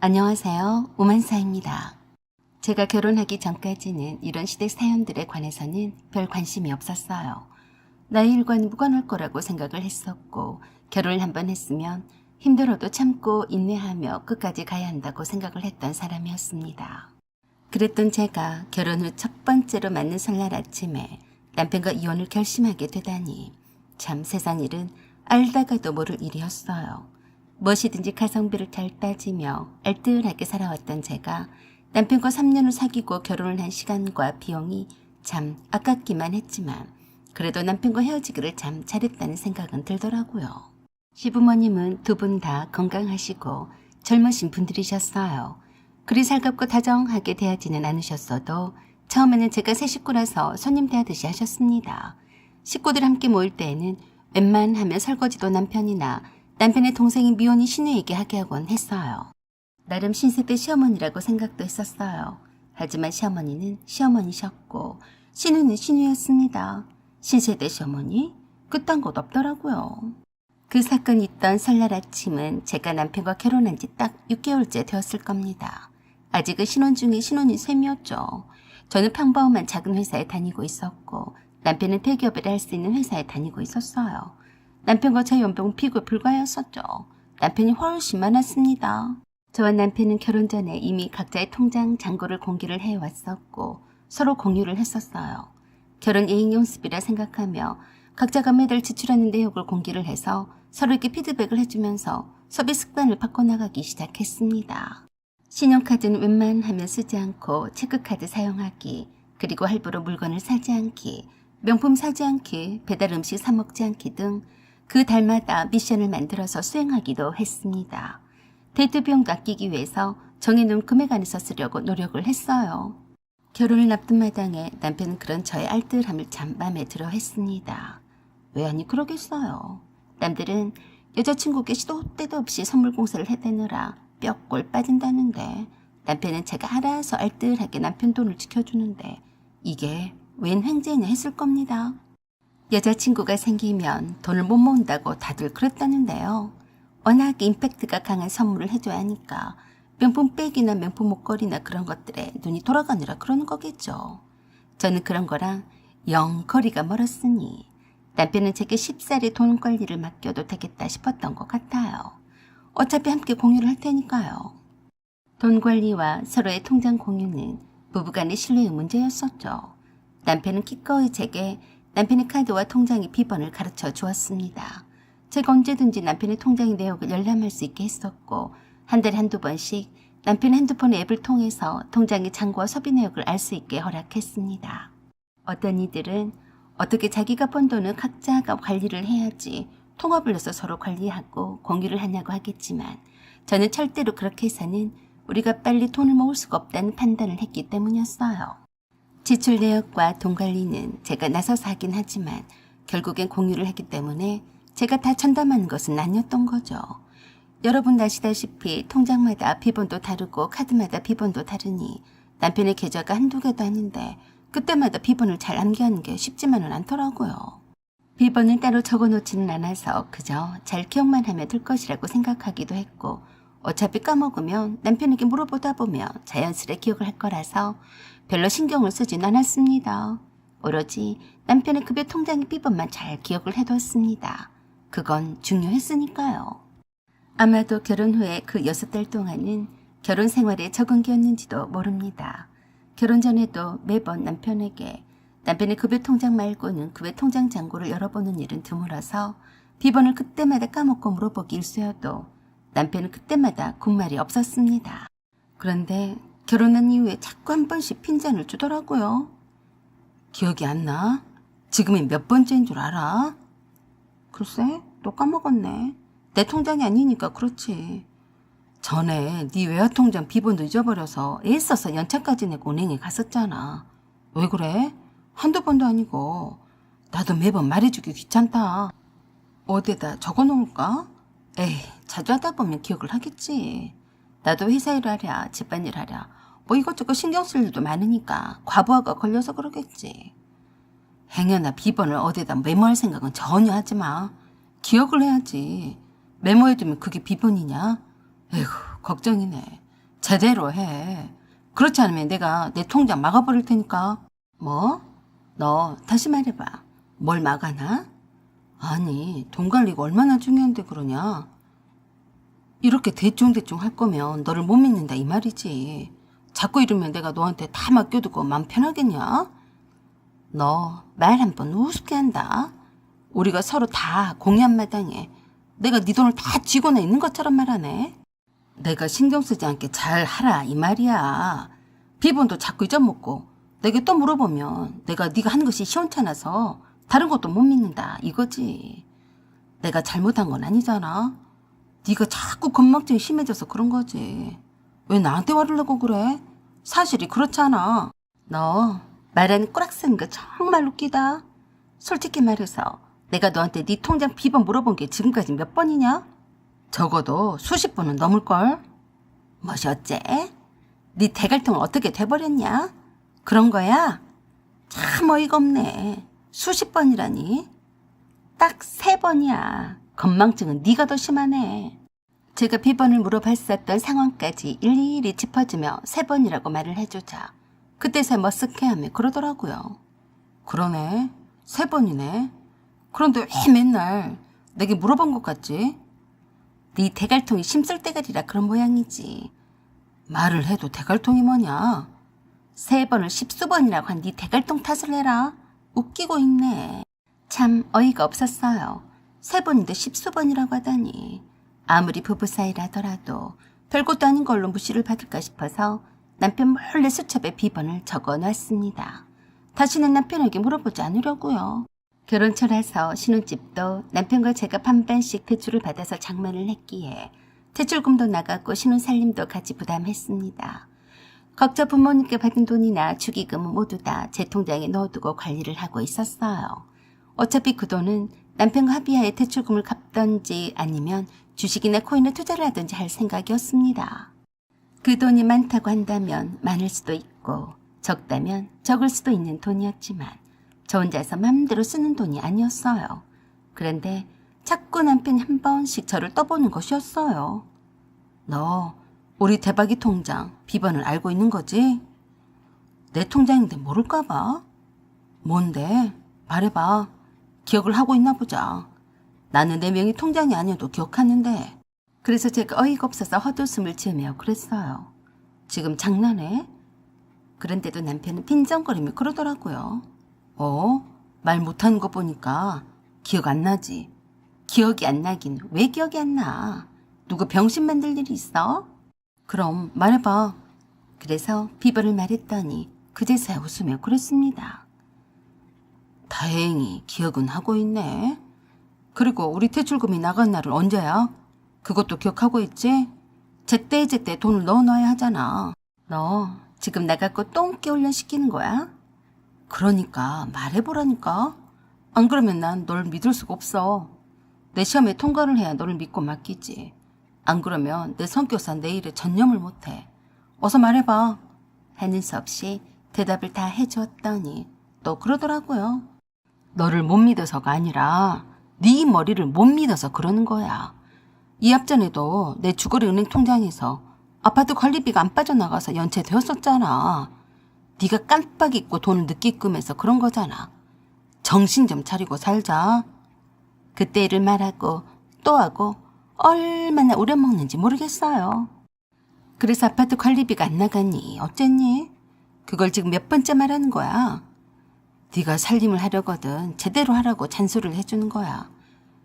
안녕하세요. 오만사입니다. 제가 결혼하기 전까지는 이런 시댁 사연들에 관해서는 별 관심이 없었어요. 나의 일과는 무관할 거라고 생각을 했었고 결혼을 한번 했으면 힘들어도 참고 인내하며 끝까지 가야 한다고 생각을 했던 사람이었습니다. 그랬던 제가 결혼 후 첫 번째로 맞는 설날 아침에 남편과 이혼을 결심하게 되다니 참 세상 일은 알다가도 모를 일이었어요. 무엇이든지 가성비를 잘 따지며 알뜰하게 살아왔던 제가 남편과 3년을 사귀고 결혼을 한 시간과 비용이 참 아깝기만 했지만 그래도 남편과 헤어지기를 참 잘했다는 생각은 들더라고요. 시부모님은 두 분 다 건강하시고 젊으신 분들이셨어요. 그리 살갑고 다정하게 대하지는 않으셨어도 처음에는 제가 새 식구라서 손님 대하듯이 하셨습니다. 식구들 함께 모일 때에는 웬만하면 설거지도 남편이나 남편의 동생인 미혼인 시누에게 하게 하곤 했어요. 나름 신세대 시어머니라고 생각도 했었어요. 하지만 시어머니는 시어머니셨고 시누는 시누였습니다. 신세대 시어머니? 그딴 것 없더라고요. 그 사건이 있던 설날 아침은 제가 남편과 결혼한 지 딱 6개월째 되었을 겁니다. 아직은 신혼 중에 신혼인 셈이었죠. 저는 평범한 작은 회사에 다니고 있었고 남편은 대기업을 할 수 있는 회사에 다니고 있었어요. 남편과 제 연봉은 비교 불가였었죠. 남편이 훨씬 많았습니다. 저와 남편은 결혼 전에 이미 각자의 통장 잔고를 공개를 해왔었고 서로 공유를 했었어요. 결혼 예행 연습이라 생각하며 각자가 매달 지출하는 내역을 공개를 해서 서로에게 피드백을 해주면서 소비 습관을 바꿔나가기 시작했습니다. 신용카드는 웬만하면 쓰지 않고 체크카드 사용하기, 그리고 할부로 물건을 사지 않기, 명품 사지 않기, 배달 음식 사 먹지 않기 등 그 달마다 미션을 만들어서 수행하기도 했습니다. 데이트 비용도 아끼기 위해서 정해놓은 금액 안에서 쓰려고 노력을 했어요. 결혼을 앞둔 마당에 남편은 그런 저의 알뜰함을 참 마음에 들어 했습니다. 왜 아니 그러겠어요. 남들은 여자친구께 시도 때도 없이 선물 공세를 해대느라 뼈골 빠진다는데 남편은 제가 알아서 알뜰하게 남편 돈을 지켜주는데 이게 웬 횡재냐 했을 겁니다. 여자친구가 생기면 돈을 못 모은다고 다들 그랬다는데요. 워낙 임팩트가 강한 선물을 해줘야 하니까 명품 백이나 명품 목걸이나 그런 것들에 눈이 돌아가느라 그러는 거겠죠. 저는 그런 거랑 영 거리가 멀었으니 남편은 제게 쉽사리 돈 관리를 맡겨도 되겠다 싶었던 것 같아요. 어차피 함께 공유를 할 테니까요. 돈 관리와 서로의 통장 공유는 부부간의 신뢰의 문제였었죠. 남편은 기꺼이 제게 남편의 카드와 통장의 비번을 가르쳐 주었습니다. 제가 언제든지 남편의 통장의 내역을 열람할 수 있게 했었고 한 달에 한두 번씩 남편의 핸드폰 앱을 통해서 통장의 잔고와 소비 내역을 알 수 있게 허락했습니다. 어떤 이들은 어떻게 자기가 번 돈은 각자가 관리를 해야지 통합을 해서 서로 관리하고 공유를 하냐고 하겠지만 저는 절대로 그렇게 해서는 우리가 빨리 돈을 모을 수가 없다는 판단을 했기 때문이었어요. 지출 내역과 돈 관리는 제가 나서서 하긴 하지만 결국엔 공유를 했기 때문에 제가 다 전담하는 것은 아니었던 거죠. 여러분 아시다시피 통장마다 비번도 다르고 카드마다 비번도 다르니 남편의 계좌가 한두 개도 아닌데 그때마다 비번을 잘 암기하는 게 쉽지만은 않더라고요. 비번을 따로 적어놓지는 않아서 그저 잘 기억만 하면 될 것이라고 생각하기도 했고 어차피 까먹으면 남편에게 물어보다 보면 자연스레 기억을 할 거라서 별로 신경을 쓰진 않았습니다. 오로지 남편의 급여 통장의 비번만 잘 기억을 해뒀습니다. 그건 중요했으니까요. 아마도 결혼 후에 그 6달 동안은 결혼 생활에 적응기였는지도 모릅니다. 결혼 전에도 매번 남편에게 남편의 급여 통장 말고는 급여 통장 잔고를 열어보는 일은 드물어서 비번을 그때마다 까먹고 물어보기 일쑤여도 남편은 그때마다 군말이 없었습니다. 그런데 결혼한 이후에 자꾸 한 번씩 핀잔을 주더라고요. 기억이 안 나? 지금이 몇 번째인 줄 알아? 글쎄, 또 까먹었네. 내 통장이 아니니까 그렇지. 전에 네 외화통장 비번도 잊어버려서 애써서 연차까지 내고 은행에 갔었잖아. 왜 그래? 한두 번도 아니고. 나도 매번 말해주기 귀찮다. 어디에다 적어놓을까? 에이, 자주 하다 보면 기억을 하겠지. 나도 회사 일 하랴 집안일 하랴 뭐 이것저것 신경 쓸 일도 많으니까 과부하가 걸려서 그러겠지. 행여나 비번을 어디에다 메모할 생각은 전혀 하지 마. 기억을 해야지. 메모해두면 그게 비번이냐? 에휴, 걱정이네. 제대로 해. 그렇지 않으면 내가 내 통장 막아버릴 테니까. 뭐? 너 다시 말해봐. 뭘 막아나? 아니, 돈 관리가 얼마나 중요한데 그러냐? 이렇게 대충대충 할 거면 너를 못 믿는다 이 말이지. 자꾸 이러면 내가 너한테 다 맡겨두고 맘 편하겠냐? 너 말 한 번 우습게 한다. 우리가 서로 다 공유한 마당에 내가 네 돈을 다 쥐고나 있는 것처럼 말하네. 내가 신경 쓰지 않게 잘 하라 이 말이야. 비번도 자꾸 잊어먹고 내게 또 물어보면 내가 네가 하는 것이 시원찮아서 다른 것도 못 믿는다 이거지. 내가 잘못한 건 아니잖아. 네가 자꾸 건망증이 심해져서 그런 거지. 왜 나한테 화를 내고 그래? 사실이 그렇잖아. 너 말하는 꼬락 쓰는 거 정말 웃기다. 솔직히 말해서 내가 너한테 네 통장 비번 물어본 게 지금까지 몇 번이냐? 적어도 수십 번은 넘을걸? 뭐시 어째? 네 대갈통은 어떻게 돼버렸냐? 그런 거야? 참 어이가 없네. 수십 번이라니? 딱 3번이야. 건망증은 네가 더 심하네. 제가 비번을 물어봤었던 상황까지 일일이 짚어주며 3번이라고 말을 해주자 그때서야 머쓱해하며 그러더라고요. 그러네. 3번이네. 그런데 왜 맨날 내게 물어본 것 같지? 네 대갈통이 심술대가리라 그런 모양이지. 말을 해도 대갈통이 뭐냐? 3번을 10수번이라고 한 네 대갈통 탓을 해라. 웃기고 있네. 참 어이가 없었어요. 3번인데 10수번이라고 하다니. 아무리 부부 사이라더라도 별것도 아닌 걸로 무시를 받을까 싶어서 남편 몰래 수첩에 비번을 적어놨습니다. 다시는 남편에게 물어보지 않으려고요. 결혼 초라서 신혼집도 남편과 제가 반반씩 대출을 받아서 장만을 했기에 대출금도 나갔고 신혼살림도 같이 부담했습니다. 각자 부모님께 받은 돈이나 축의금은 모두 다 제 통장에 넣어두고 관리를 하고 있었어요. 어차피 그 돈은 남편과 합의하에 대출금을 갚던지 아니면 주식이나 코인에 투자를 하든지 할 생각이었습니다. 그 돈이 많다고 한다면 많을 수도 있고 적다면 적을 수도 있는 돈이었지만 저 혼자서 맘대로 쓰는 돈이 아니었어요. 그런데 자꾸 남편이 한 번씩 저를 떠보는 것이었어요. 너 우리 대박이 통장 비번을 알고 있는 거지? 내 통장인데 모를까 봐. 뭔데? 말해봐. 기억을 하고 있나 보자. 나는 내 명의 통장이 아니어도 기억하는데. 그래서 제가 어이가 없어서 헛웃음을 지으며 그랬어요. 지금 장난해? 그런데도 남편은 빈정거리며 그러더라고요. 말 못하는 거 보니까 기억 안 나지? 기억이 안 나긴 왜 기억이 안 나? 누구 병신 만들 일이 있어? 그럼 말해봐. 그래서 비번을 말했더니 그제서야 웃으며 그랬습니다. 다행히 기억은 하고 있네. 그리고 우리 대출금이 나간 날은 언제야? 그것도 기억하고 있지? 제때제때 돈을 넣어놔야 하잖아. 너 지금 나갖고 똥개 훈련 시키는 거야? 그러니까 말해보라니까. 안 그러면 난 널 믿을 수가 없어. 내 시험에 통과를 해야 너를 믿고 맡기지. 안 그러면 내 성격상 내 일에 전념을 못해. 어서 말해봐. 하는 수 없이 대답을 다 해주었더니 또 그러더라고요. 너를 못 믿어서가 아니라 네 머리를 못 믿어서 그러는 거야. 이 앞전에도 내 주거래 은행 통장에서 아파트 관리비가 안 빠져나가서 연체되었었잖아. 네가 깜빡 잊고 돈을 늦게끔 해서 그런 거잖아. 정신 좀 차리고 살자. 그때 일을 말하고 또 하고 얼마나 우려먹는지 모르겠어요. 그래서 아파트 관리비가 안 나가니 어쨌니? 그걸 지금 몇 번째 말하는 거야. 네가 살림을 하려거든 제대로 하라고 잔소리를 해주는 거야.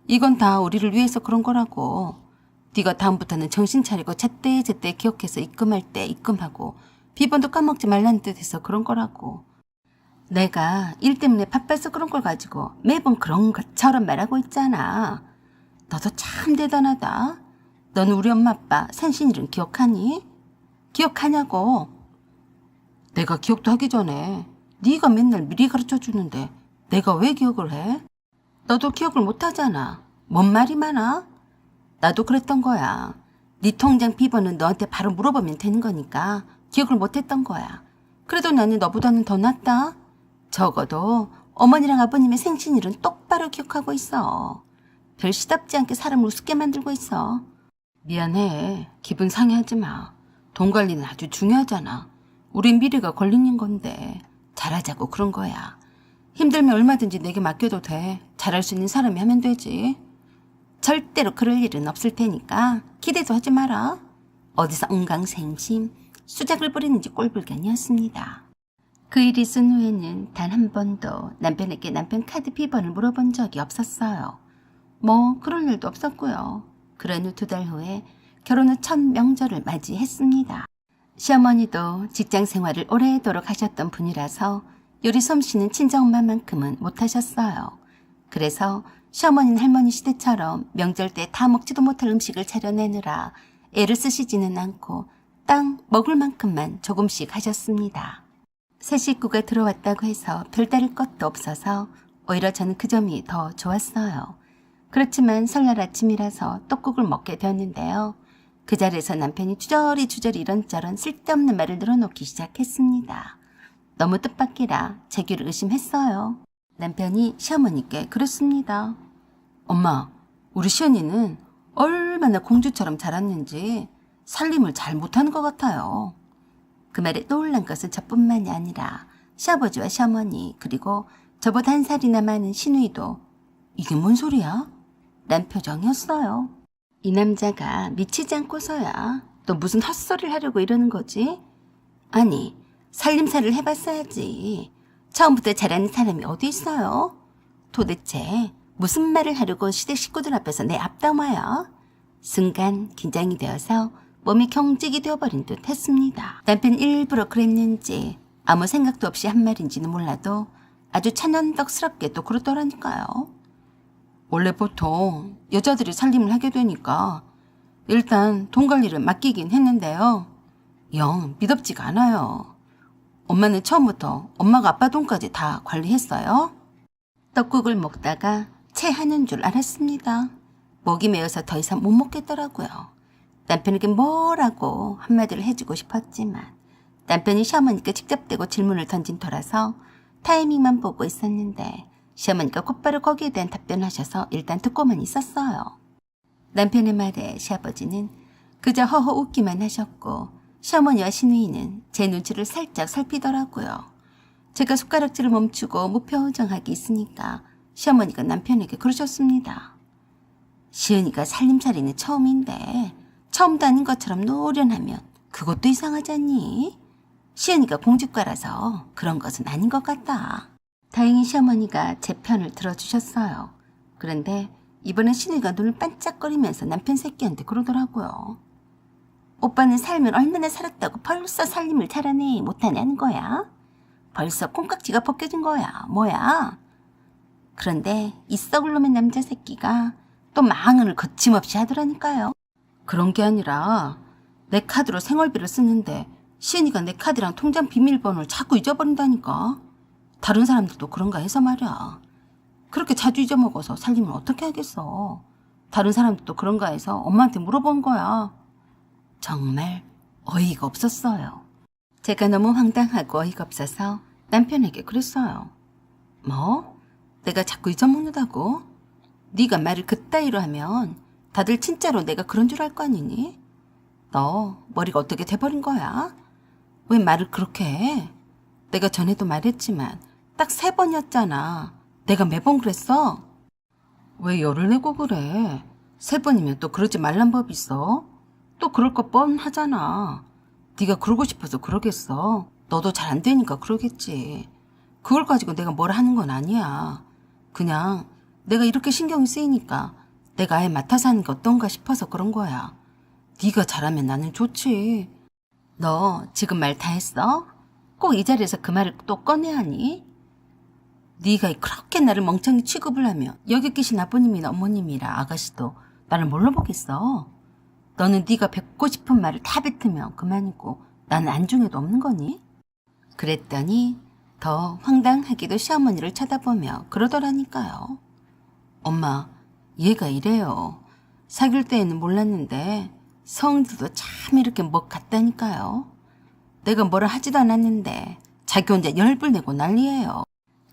이건 다 우리를 위해서 그런 거라고. 네가 다음부터는 정신 차리고 제때제때 기억해서 입금할 때 입금하고 비번도 까먹지 말라는 뜻에서 그런 거라고. 내가 일 때문에 바빠서 그런 걸 가지고 매번 그런 것처럼 말하고 있잖아. 너도 참 대단하다. 너는 우리 엄마 아빠 생신일은 기억하니? 기억하냐고. 내가 기억도 하기 전에 네가 맨날 미리 가르쳐주는데 내가 왜 기억을 해? 너도 기억을 못하잖아. 뭔 말이 많아? 나도 그랬던 거야. 네 통장 비번은 너한테 바로 물어보면 되는 거니까 기억을 못했던 거야. 그래도 나는 너보다는 더 낫다. 적어도 어머니랑 아버님의 생신일은 똑바로 기억하고 있어. 별 시답지 않게 사람을 우습게 만들고 있어. 미안해. 기분 상해하지 마. 돈 관리는 아주 중요하잖아. 우린 미래가 걸리는 건데 잘하자고 그런 거야. 힘들면 얼마든지 내게 맡겨도 돼. 잘할 수 있는 사람이 하면 되지. 절대로 그럴 일은 없을 테니까 기대도 하지 마라. 어디서 엉강생심 수작을 부리는지 꼴불견이었습니다. 그 일이 있은 후에는 단 한 번도 남편에게 남편 카드 비번을 물어본 적이 없었어요. 뭐 그럴 일도 없었고요. 그런 후 2달 후에 결혼 후 첫 명절을 맞이했습니다. 시어머니도 직장 생활을 오래도록 하셨던 분이라서 요리 솜씨는 친정엄마만큼은 못하셨어요. 그래서 시어머니는 할머니 시대처럼 명절 때 다 먹지도 못할 음식을 차려내느라 애를 쓰시지는 않고 딱 먹을 만큼만 조금씩 하셨습니다. 새 식구가 들어왔다고 해서 별다를 것도 없어서 오히려 저는 그 점이 더 좋았어요. 그렇지만 설날 아침이라서 떡국을 먹게 되었는데요. 그 자리에서 남편이 주저리 이런저런 쓸데없는 말을 늘어놓기 시작했습니다. 너무 뜻밖이라 제 귀를 의심했어요. 남편이 시어머니께 그랬습니다. 엄마, 우리 시언니는 얼마나 공주처럼 자랐는지 살림을 잘 못하는 것 같아요. 그 말에 떠올란 것은 저뿐만이 아니라 시아버지와 시어머니 그리고 저보다 한 살이나 많은 시누이도 이게 뭔 소리야? 란 표정이었어요. 이 남자가 미치지 않고서야 또 무슨 헛소리를 하려고 이러는 거지? 아니, 살림살이를 해봤어야지. 처음부터 잘하는 사람이 어디 있어요? 도대체 무슨 말을 하려고 시댁 식구들 앞에서 내 앞담화야? 순간 긴장이 되어서 몸이 경직이 되어버린 듯 했습니다. 남편 일부러 그랬는지 아무 생각도 없이 한 말인지는 몰라도 아주 찬연덕스럽게 또 그러더라니까요. 원래 보통 여자들이 살림을 하게 되니까 일단 돈 관리를 맡기긴 했는데요. 영 미덥지가 않아요. 엄마는 처음부터 엄마가 아빠 돈까지 다 관리했어요. 떡국을 먹다가 체하는 줄 알았습니다. 목이 메어서 더 이상 못 먹겠더라고요. 남편에게 뭐라고 한마디를 해주고 싶었지만 남편이 시어머니께 직접 대고 질문을 던진 터라서 타이밍만 보고 있었는데 시어머니가 곧바로 거기에 대한 답변을 하셔서 일단 듣고만 있었어요. 남편의 말에 시아버지는 그저 허허 웃기만 하셨고 시어머니와 시누이는 제 눈치를 살짝 살피더라고요. 제가 숟가락질을 멈추고 무표정하게 있으니까 시어머니가 남편에게 그러셨습니다. 시은이가 살림살이는 처음인데 처음도 아닌 것처럼 노련하면 그것도 이상하지 않니? 시은이가 공주과라서 그런 것은 아닌 것 같다. 다행히 시어머니가 제 편을 들어주셨어요. 그런데 이번엔 시누이가 눈을 반짝거리면서 남편 새끼한테 그러더라고요. 오빠는 삶을 얼마나 살았다고 벌써 살림을 잘하네 못하냐는 거야? 벌써 콩깍지가 벗겨진 거야. 뭐야? 그런데 이 썩을 놈의 남자 새끼가 또 망언을 거침없이 하더라니까요. 그런 게 아니라 내 카드로 생활비를 쓰는데 시은이가 내 카드랑 통장 비밀번호를 자꾸 잊어버린다니까. 다른 사람들도 그런가 해서 말이야. 그렇게 자주 잊어먹어서 살림을 어떻게 하겠어. 다른 사람들도 그런가 해서 엄마한테 물어본 거야. 정말 어이가 없었어요. 제가 너무 황당하고 어이가 없어서 남편에게 그랬어요. 뭐? 내가 자꾸 잊어먹는다고? 네가 말을 그따위로 하면 다들 진짜로 내가 그런 줄 알 거 아니니? 너 머리가 어떻게 돼버린 거야? 왜 말을 그렇게 해? 내가 전에도 말했지만 딱 3번이었잖아. 내가 매번 그랬어? 왜 열을 내고 그래? 3번이면 또 그러지 말란 법 있어? 또 그럴 거 뻔하잖아. 네가 그러고 싶어서 그러겠어. 너도 잘 안 되니까 그러겠지. 그걸 가지고 내가 뭘 하는 건 아니야. 그냥 내가 이렇게 신경이 쓰이니까 내가 아예 맡아서 하는 게 어떤가 싶어서 그런 거야. 네가 잘하면 나는 좋지. 너 지금 말 다 했어? 꼭 이 자리에서 그 말을 또 꺼내야 하니? 네가 그렇게 나를 멍청이 취급을 하며 여기 계신 아버님이나 어머님이라 아가씨도 나를 뭘로 보겠어? 너는 네가 뱉고 싶은 말을 다 뱉으면 그만이고 나는 안중에도 없는 거니? 그랬더니 더 황당하게도 시어머니를 쳐다보며 그러더라니까요. 엄마, 얘가 이래요. 사귈 때에는 몰랐는데 성질도 참 이렇게 먹 같다니까요. 내가 뭐라 하지도 않았는데 자기 혼자 열불 내고 난리예요.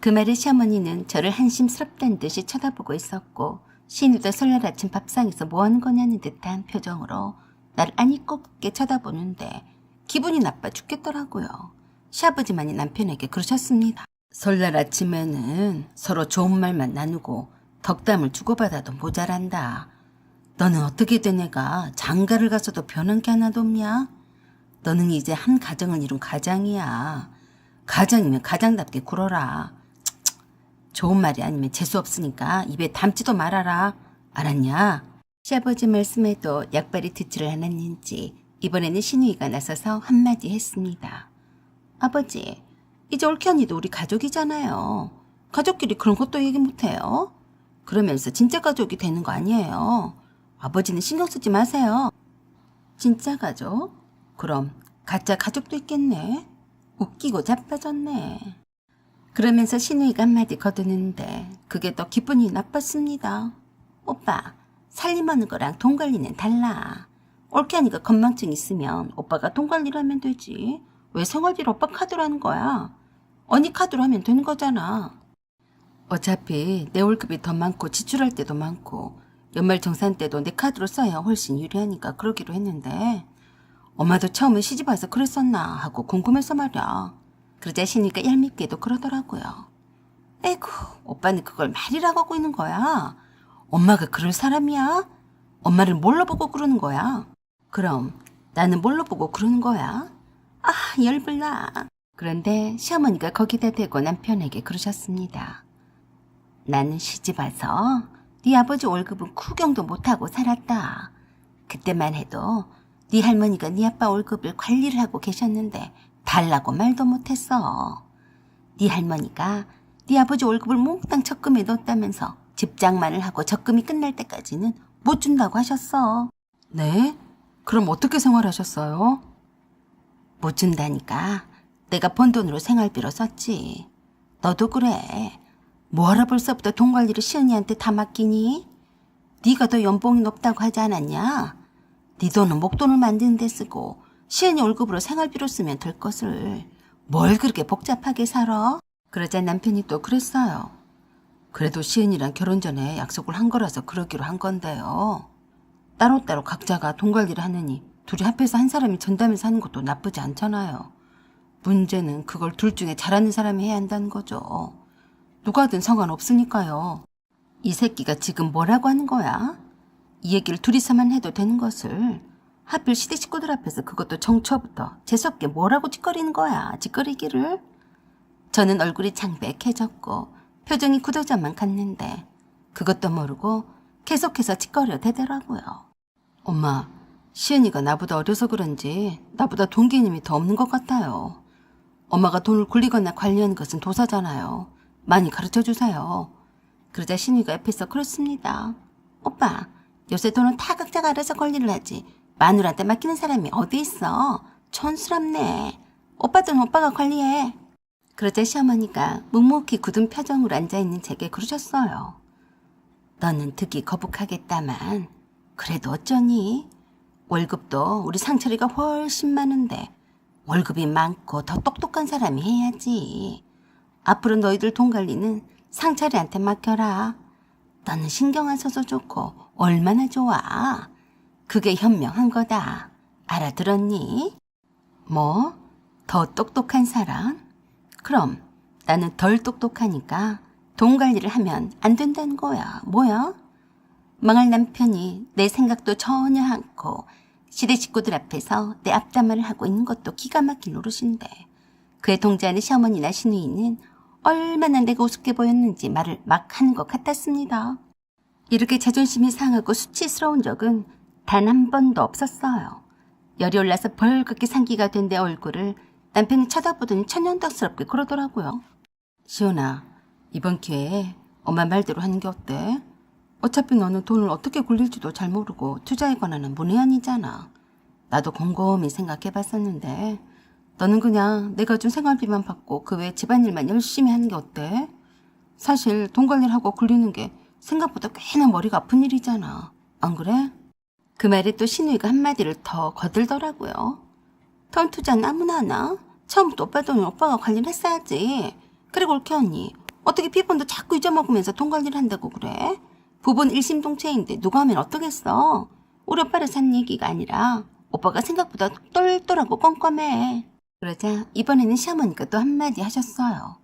그 말에 시어머니는 저를 한심스럽다는 듯이 쳐다보고 있었고 시누도 설날 아침 밥상에서 뭐하는 거냐는 듯한 표정으로 나를 아니 곱게 쳐다보는데 기분이 나빠 죽겠더라고요. 시아버지만이 남편에게 그러셨습니다. 설날 아침에는 서로 좋은 말만 나누고 덕담을 주고받아도 모자란다. 너는 어떻게 된 애가 장가를 가서도 변한 게 하나도 없냐? 너는 이제 한 가정을 이룬 가장이야. 가장이면 가장답게 굴어라. 좋은 말이 아니면 재수 없으니까 입에 담지도 말아라. 알았냐? 시아버지 말씀에도 약발이 듣지를 않았는지 이번에는 신우이가 나서서 한마디 했습니다. 아버지, 이제 옳게 언니도 우리 가족이잖아요. 가족끼리 그런 것도 얘기 못해요. 그러면서 진짜 가족이 되는 거 아니에요. 아버지는 신경 쓰지 마세요. 진짜 가족? 그럼 가짜 가족도 있겠네. 웃기고 자빠졌네. 그러면서 신우이가 한마디 거두는데 그게 더 기분이 나빴습니다. 오빠, 살림하는 거랑 돈 관리는 달라. 옳게 하니까 건망증 있으면 오빠가 돈 관리를 하면 되지. 왜 생활비를 오빠 카드로 하는 거야? 언니 카드로 하면 되는 거잖아. 어차피 내 월급이 더 많고 지출할 때도 많고 연말정산 때도 내 카드로 써야 훨씬 유리하니까 그러기로 했는데 엄마도 처음에 시집와서 그랬었나 하고 궁금해서 말이야. 그러자 신이가 얄밉게도 그러더라고요. 에구, 오빠는 그걸 말이라고 하고 있는 거야. 엄마가 그럴 사람이야? 엄마를 뭘로 보고 그러는 거야? 그럼 나는 뭘로 보고 그러는 거야? 아, 열불나. 그런데 시어머니가 거기다 대고 남편에게 그러셨습니다. 나는 시집와서 네 아버지 월급은 구경도 못하고 살았다. 그때만 해도 네 할머니가 네 아빠 월급을 관리를 하고 계셨는데 달라고 말도 못했어. 네 할머니가 네 아버지 월급을 몽땅 적금에 넣었다면서 집장만을 하고 적금이 끝날 때까지는 못 준다고 하셨어. 네? 그럼 어떻게 생활하셨어요? 못 준다니까 내가 번 돈으로 생활비로 썼지. 너도 그래. 뭐하러 벌써부터 돈 관리를 시은이한테 다 맡기니? 네가 더 연봉이 높다고 하지 않았냐? 네 돈은 목돈을 만드는 데 쓰고 시은이 월급으로 생활비로 쓰면 될 것을 뭘 그렇게 복잡하게 살아? 그러자 남편이 또 그랬어요. 그래도 시은이랑 결혼 전에 약속을 한 거라서 그러기로 한 건데요. 따로따로 각자가 돈 관리를 하느니 둘이 합해서 한 사람이 전담해서 하는 것도 나쁘지 않잖아요. 문제는 그걸 둘 중에 잘하는 사람이 해야 한다는 거죠. 누가든 상관없으니까요. 이 새끼가 지금 뭐라고 하는 거야? 이 얘기를 둘이서만 해도 되는 것을 하필 시대 식구들 앞에서 그것도 정초부터 재수없게 뭐라고 짓거리는 거야. 짓거리기를. 저는 얼굴이 창백해졌고 표정이 굳어져만 갔는데 그것도 모르고 계속해서 짓거려 대더라고요. 엄마, 시은이가 나보다 어려서 그런지 나보다 돈 개념이 더 없는 것 같아요. 엄마가 돈을 굴리거나 관리하는 것은 도사잖아요. 많이 가르쳐주세요. 그러자 신우이가 옆에서 그렇습니다. 오빠, 요새 돈은 다 각자가 알아서 관리를 하지. 마누라한테 맡기는 사람이 어디 있어. 촌스럽네. 오빠 돈 오빠가 관리해. 그러자 시어머니가 묵묵히 굳은 표정으로 앉아있는 제게 그러셨어요. 너는 듣기 거북하겠다만 그래도 어쩌니? 월급도 우리 상철이가 훨씬 많은데 월급이 많고 더 똑똑한 사람이 해야지. 앞으로 너희들 돈 관리는 상철이한테 맡겨라. 너는 신경 안 써서 좋고 얼마나 좋아. 그게 현명한 거다. 알아들었니? 뭐? 더 똑똑한 사람? 그럼 나는 덜 똑똑하니까 돈 관리를 하면 안 된다는 거야. 뭐야? 망할 남편이 내 생각도 전혀 않고 시대 식구들 앞에서 내 앞담화를 하고 있는 것도 기가 막힌 노릇인데 그에 동조하는 시어머니나 시누이는 얼마나 내가 우습게 보였는지 말을 막 하는 것 같았습니다. 이렇게 자존심이 상하고 수치스러운 적은 단 한 번도 없었어요. 열이 올라서 벌겋게 상기가 된 내 얼굴을 남편이 쳐다보더니 천연덕스럽게 그러더라고요. 시온아, 이번 기회에 엄마 말대로 하는 게 어때? 어차피 너는 돈을 어떻게 굴릴지도 잘 모르고 투자에 관한 문외한이잖아. 나도 곰곰이 생각해봤었는데 너는 그냥 내가 준 생활비만 받고 그 외 집안일만 열심히 하는 게 어때? 사실 돈 관리를 하고 굴리는 게 생각보다 꽤나 머리가 아픈 일이잖아. 안 그래? 그 말에 또 신우이가 한마디를 더 거들더라고요. 돈 투자는 아무나 하나? 처음부터 오빠 돈을 오빠가 관리를 했어야지. 그리고 옳게 언니, 어떻게 비번도 자꾸 잊어먹으면서 돈 관리를 한다고 그래? 부부는 일심동체인데 누가 하면 어떠겠어? 우리 오빠를 산 얘기가 아니라 오빠가 생각보다 똘똘하고 꼼꼼해. 그러자 이번에는 시어머니가 또 한마디 하셨어요.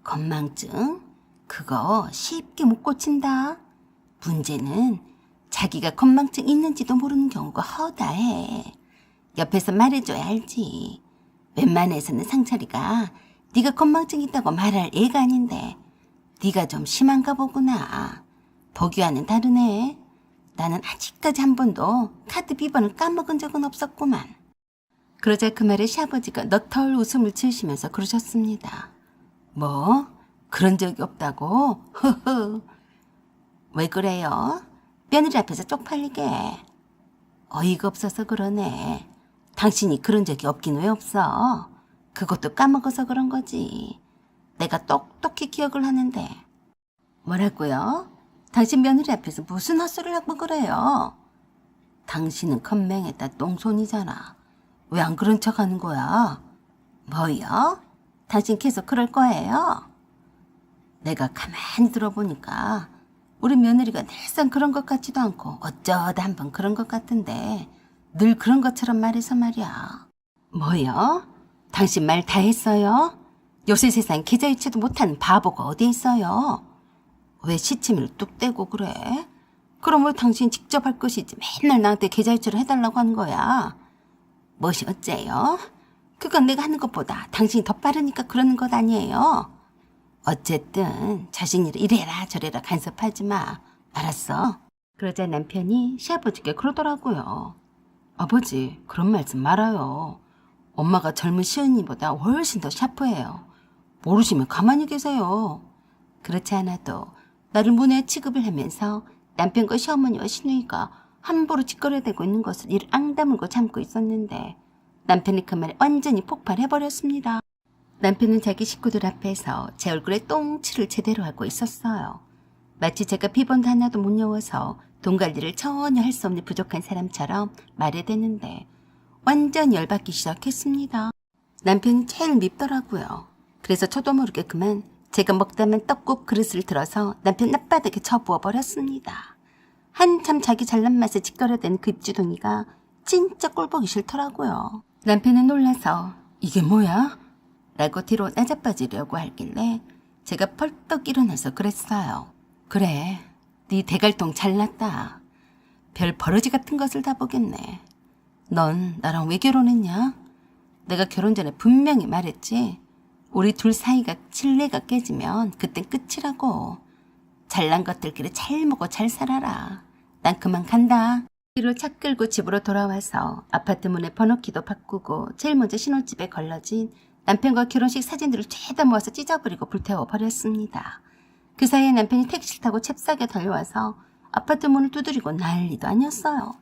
건망증? 그거 쉽게 못 고친다. 문제는 자기가 건망증 있는지도 모르는 경우가 허다해. 옆에서 말해줘야 알지. 웬만해서는 상철이가 네가 건망증 있다고 말할 애가 아닌데 네가 좀 심한가 보구나. 보기와는 다르네. 나는 아직까지 한 번도 카드 비번을 까먹은 적은 없었구만. 그러자 그 말에 시아버지가 너털 웃음을 지으시면서 그러셨습니다. 뭐? 그런 적이 없다고? 허허. 왜 그래요? 며느리 앞에서 쪽팔리게. 어이가 없어서 그러네. 당신이 그런 적이 없긴 왜 없어? 그것도 까먹어서 그런 거지. 내가 똑똑히 기억을 하는데. 뭐라고요? 당신 며느리 앞에서 무슨 헛소리를 하고 그래요? 당신은 컴맹에다 똥손이잖아. 왜 안 그런 척 하는 거야? 뭐요? 당신 계속 그럴 거예요? 내가 가만히 들어보니까 우리 며느리가 늘상 그런 것 같지도 않고 어쩌다 한번 그런 것 같은데 늘 그런 것처럼 말해서 말이야. 뭐요? 당신 말 다 했어요? 요새 세상 계좌이체도 못하는 바보가 어디 있어요? 왜 시치미를 뚝 떼고 그래? 그럼 왜 당신 직접 할 것이지 맨날 나한테 계좌이체를 해달라고 하는 거야? 무엇이 어째요? 그건 내가 하는 것보다 당신이 더 빠르니까 그러는 것 아니에요? 어쨌든 자식 일 이래라 저래라 간섭하지 마. 알았어? 그러자 남편이 시아버지께 그러더라고요. 아버지, 그런 말씀 말아요. 엄마가 젊은 시은이보다 훨씬 더 샤프해요. 모르시면 가만히 계세요. 그렇지 않아도 나를 문외 취급을 하면서 남편과 시어머니와 시누이가 함부로 짓거려대고 있는 것을 이를 앙다물고 참고 있었는데 남편이 그 말에 완전히 폭발해버렸습니다. 남편은 자기 식구들 앞에서 제 얼굴에 똥칠을 제대로 하고 있었어요. 마치 제가 비번도 하나도 못 외워서 돈 관리를 전혀 할 수 없는 부족한 사람처럼 말해 대는데 완전 열받기 시작했습니다. 남편이 제일 밉더라고요. 그래서 저도 모르게 그만 제가 먹다만 떡국 그릇을 들어서 남편 낯바닥에 쳐부어 버렸습니다. 한참 자기 잘난 맛에 짓거려댄 그 입주둥이가 진짜 꼴보기 싫더라고요. 남편은 놀라서 이게 뭐야? 라고 뒤로 나자빠지려고 하길래 제가 펄떡 일어나서 그랬어요. 그래, 네 대갈통 잘났다. 별 버러지 같은 것을 다 보겠네. 넌 나랑 왜 결혼했냐? 내가 결혼 전에 분명히 말했지. 우리 둘 사이가 신뢰가 깨지면 그땐 끝이라고. 잘난 것들끼리 잘 먹고 잘 살아라. 난 그만 간다. 뒤로 차 끌고 집으로 돌아와서 아파트 문에 번호키도 바꾸고 제일 먼저 신혼집에 걸러진 남편과 결혼식 사진들을 죄다 모아서 찢어버리고 불태워버렸습니다. 그 사이에 남편이 택시를 타고 잽싸게 달려와서 아파트 문을 두드리고 난리도 아니었어요.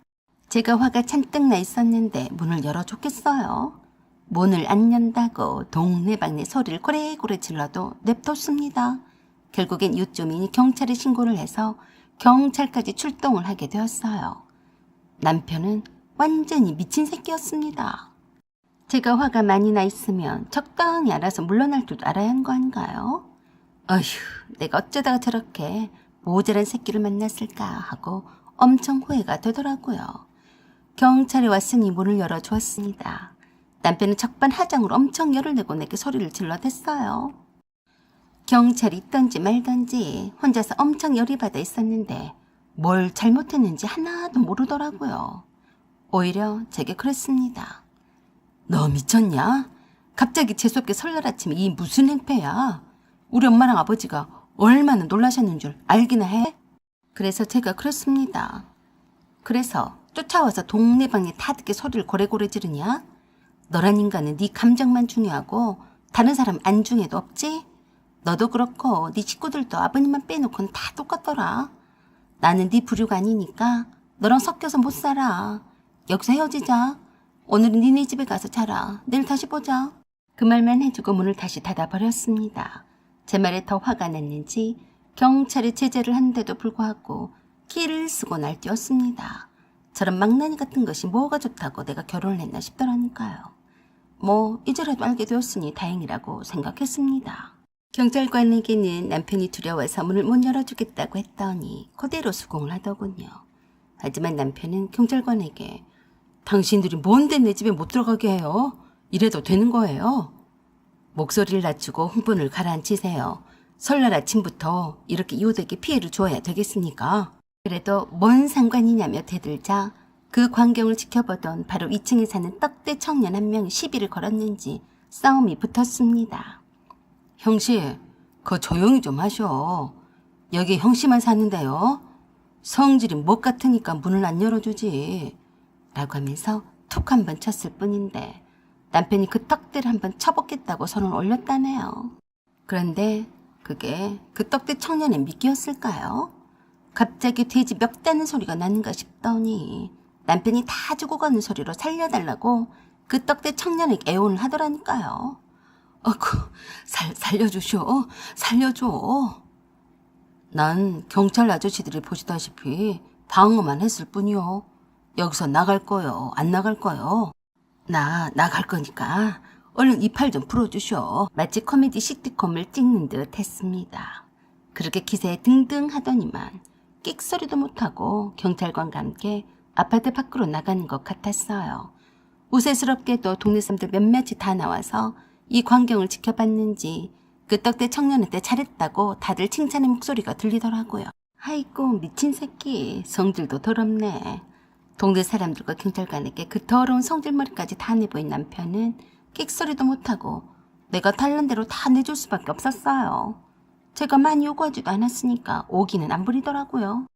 제가 화가 잔뜩 나 있었는데 문을 열어줬겠어요. 문을 안 연다고 동네방네 소리를 고래고래 질러도 냅뒀습니다. 결국엔 유주민이 경찰에 신고를 해서 경찰까지 출동을 하게 되었어요. 남편은 완전히 미친 새끼였습니다. 제가 화가 많이 나 있으면 적당히 알아서 물러날 줄 알아야 하는 거 아닌가요? 어휴, 내가 어쩌다가 저렇게 모자란 새끼를 만났을까 하고 엄청 후회가 되더라고요. 경찰이 왔으니 문을 열어주었습니다. 남편은 적반하장으로 엄청 열을 내고 내게 소리를 질러댔어요. 경찰이 있던지 말던지 혼자서 엄청 열이 받아 있었는데 뭘 잘못했는지 하나도 모르더라고요. 오히려 제게 그랬습니다. 너 미쳤냐? 갑자기 재수없게 설날 아침에 이 무슨 행패야? 우리 엄마랑 아버지가 얼마나 놀라셨는 줄 알기나 해? 그래서 제가 그랬습니다. 그래서 쫓아와서 동네방네 다 듣게 소리를 고래고래 지르냐? 너란 인간은 네 감정만 중요하고 다른 사람 안중에도 없지? 너도 그렇고 네 식구들도 아버님만 빼놓고는 다 똑같더라. 나는 네 부류가 아니니까 너랑 섞여서 못 살아. 여기서 헤어지자. 오늘은 니네 집에 가서 자라. 내일 다시 보자. 그 말만 해주고 문을 다시 닫아버렸습니다. 제 말에 더 화가 났는지 경찰이 제재를 한데도 불구하고 키를 쓰고 날뛰었습니다. 저런 망나니 같은 것이 뭐가 좋다고 내가 결혼을 했나 싶더라니까요. 뭐 이제라도 알게 되었으니 다행이라고 생각했습니다. 경찰관에게는 남편이 두려워서 문을 못 열어주겠다고 했더니 그대로 수긍을 하더군요. 하지만 남편은 경찰관에게 당신들이 뭔데 내 집에 못 들어가게 해요? 이래도 되는 거예요? 목소리를 낮추고 흥분을 가라앉히세요. 설날 아침부터 이렇게 이웃에게 피해를 주어야 되겠습니까? 그래도 뭔 상관이냐며 대들자 그 광경을 지켜보던 바로 2층에 사는 떡대 청년 한 명이 시비를 걸었는지 싸움이 붙었습니다. 형씨, 그거 조용히 좀 하셔. 여기 형씨만 사는데요. 성질이 못 같으니까 문을 안 열어주지. 라고 하면서 툭 한 번 쳤을 뿐인데 남편이 그 떡대를 한번 쳐먹겠다고 손을 올렸다네요. 그런데 그게 그 떡대 청년의 미끼였을까요? 갑자기 돼지 멱다는 소리가 나는가 싶더니 남편이 다 죽어가는 소리로 살려달라고 그 떡대 청년에게 애원을 하더라니까요. 살려주쇼. 살려줘. 난 경찰 아저씨들이 보시다시피 방어만 했을 뿐이요. 여기서 나갈 거요. 안 나갈 거요. 나 나갈 거니까 얼른 이 팔 좀 풀어주쇼. 마치 코미디 시트콤을 찍는 듯 했습니다. 그렇게 기세에 등등 하더니만 끽소리도 못하고 경찰관과 함께 아파트 밖으로 나가는 것 같았어요. 우세스럽게도 동네 사람들 몇몇이 다 나와서 이 광경을 지켜봤는지 그 떡대 청년한테 잘했다고 다들 칭찬의 목소리가 들리더라고요. 아이고 미친 새끼, 성질도 더럽네. 동네 사람들과 경찰관에게 그 더러운 성질머리까지 다 내보인 남편은 끽소리도 못하고 내가 달란 대로 다 내줄 수밖에 없었어요. 제가 많이 요구하지도 않았으니까 오기는 안 부리더라고요.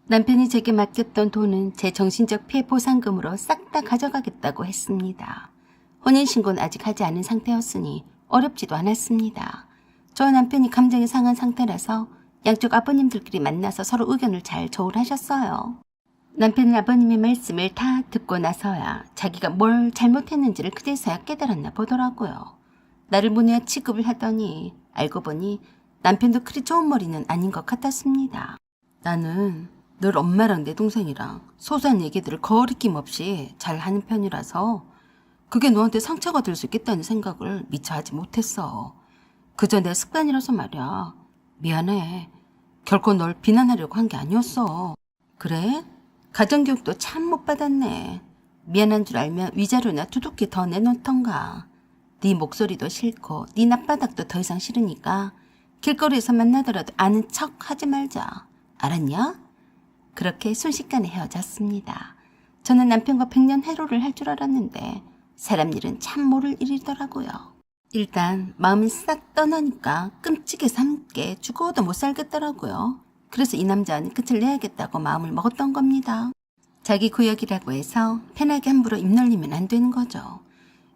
남편이 제게 맡겼던 돈은 제 정신적 피해 보상금으로 싹 다 가져가겠다고 했습니다. 혼인신고는 아직 하지 않은 상태였으니 어렵지도 않았습니다. 저 남편이 감정이 상한 상태라서 양쪽 아버님들끼리 만나서 서로 의견을 잘 조율하셨어요. 남편은 아버님의 말씀을 다 듣고 나서야 자기가 뭘 잘못했는지를 그제서야 깨달았나 보더라고요. 나를 문외 취급을 하더니 알고 보니 남편도 그리 좋은 머리는 아닌 것 같았습니다. 나는 늘 엄마랑 내 동생이랑 소소한 얘기들을 거리낌 없이 잘 하는 편이라서 그게 너한테 상처가 될 수 있겠다는 생각을 미처 하지 못했어. 그저 내 습관이라서 말이야. 미안해. 결코 널 비난하려고 한 게 아니었어. 그래? 가정교육도 참 못 받았네. 미안한 줄 알면 위자료나 두둑히 더 내놓던가. 네 목소리도 싫고 네 낯바닥도 더 이상 싫으니까 길거리에서 만나더라도 아는 척 하지 말자. 알았냐? 그렇게 순식간에 헤어졌습니다. 저는 남편과 100년 해로를 할 줄 알았는데 사람 일은 참 모를 일이더라고요. 일단 마음이 싹 떠나니까 끔찍해서 함께 죽어도 못 살겠더라고요. 그래서 이 남자는 끝을 내야겠다고 마음을 먹었던 겁니다. 자기 구역이라고 해서 편하게 함부로 입 놀리면 안 되는 거죠.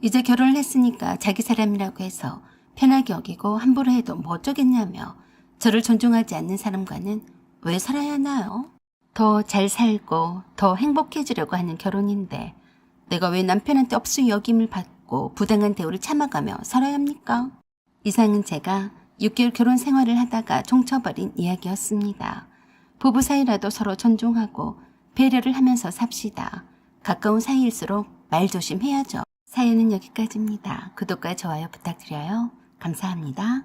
이제 결혼을 했으니까 자기 사람이라고 해서 편하게 여기고 함부로 해도 뭐 어쩌겠냐며 저를 존중하지 않는 사람과는 왜 살아야 하나요? 더 잘 살고 더 행복해지려고 하는 결혼인데 내가 왜 남편한테 업수 여김을 받고 부당한 대우를 참아가며 살아야 합니까? 이상은 제가 6개월 결혼 생활을 하다가 종쳐버린 이야기였습니다. 부부 사이라도 서로 존중하고 배려를 하면서 삽시다. 가까운 사이일수록 말 조심해야죠. 사연은 여기까지입니다. 구독과 좋아요 부탁드려요. 감사합니다.